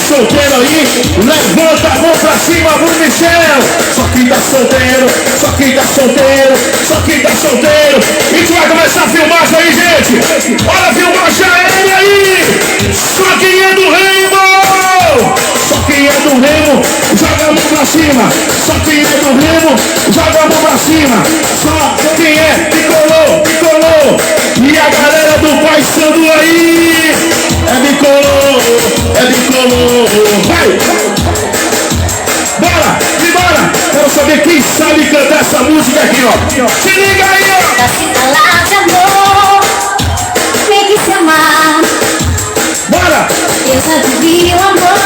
Solteiro aí, levanta a mão pra cima, Bruno Michel. Só quem tá solteiro, só quem tá solteiro, só quem tá solteiro. A gente vai começar a filmagem aí, gente. Olha a filmagem aérea aí. Só quem é do Remo, só quem é do Remo, joga a mão pra cima. Só quem é do Remo, joga a mão pra cima. Só quem é bicolor, bicolor. E a galera do Pai Sandu aí, é bicolor, é bicolor. Vai! Bora! E bora! Quero saber quem sabe cantar essa música aqui, ó. Se liga aí, ó! Se falar de amor, tem que se amar. Bora! Eu já vivi o amor.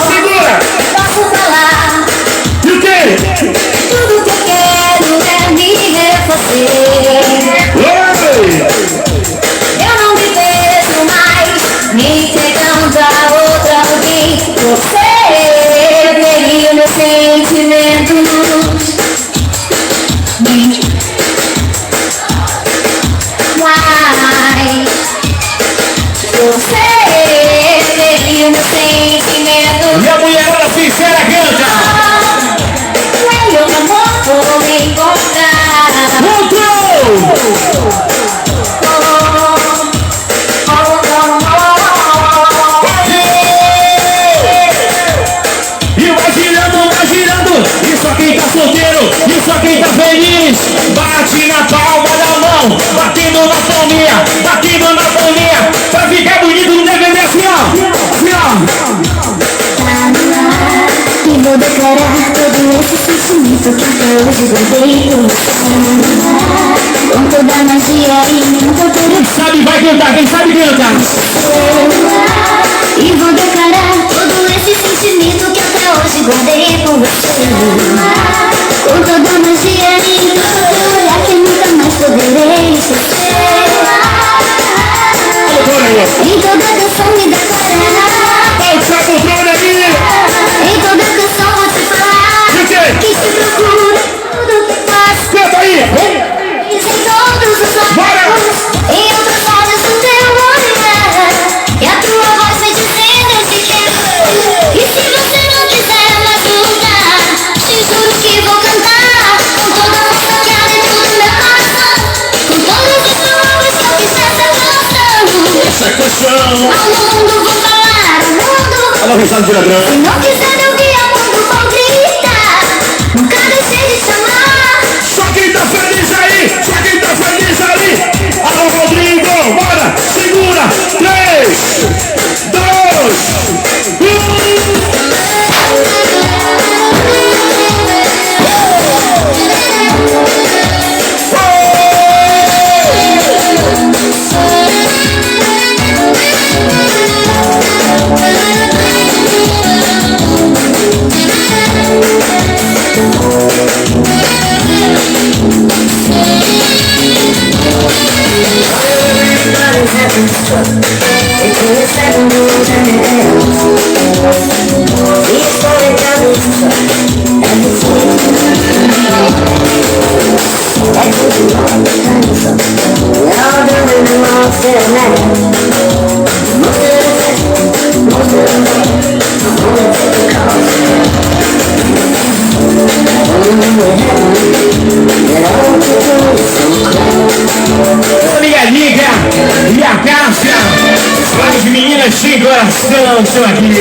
Segura! Posso falar. E o quê? Tudo que eu quero é me refazer. Oi! Eu não me vejo mais me entregando a outra alguém. Você feriu meus sentimentos. Mas você feriu meus sentimentos. E a mulherada sincera canta! Meu amor, vou me encontrar. Voltou! E só quem tá solteiro, e só quem tá feliz, bate na palma da mão, batendo na palminha, batendo na palminha, pra ficar bonito no DVD assim, ó. Assim, ó. Tá no ar, e vou declarar todo esse sentimento que até hoje guardei por você. Com toda a magia e nunca Quem sabe vai cantar, quem sabe cantar. e vou declarar todo esse sentimento que até hoje guardei por você. Com toda a magia e todo olhar que nunca mais poderei esquecer. Em toda canção me declarar. Volta a poltrona aí. Em toda canção vou te falar que te procura tudo que faz. Canta aí. Em todos os lados, em outros olhos do teu olhar, e a tua voz me dizendo eu te quero. E se você não quiser mais lutar, te juro que vou cantar com toda a força que há dentro do meu coração, com todas as palavras que eu quiser ser lançando. Essa canção. Ao mundo vou falar, ao mundo. Alô, risada de ladrão. Se não quiser me ouvir, ao mundo vou gritar. Nunca deixei de chamar. Só quem tá feliz aí, só quem tá feliz aí. Alô, Rodrigo, bora, segura. 3, 2, Liga e a Cássia, as meninas sem coração estão aqui.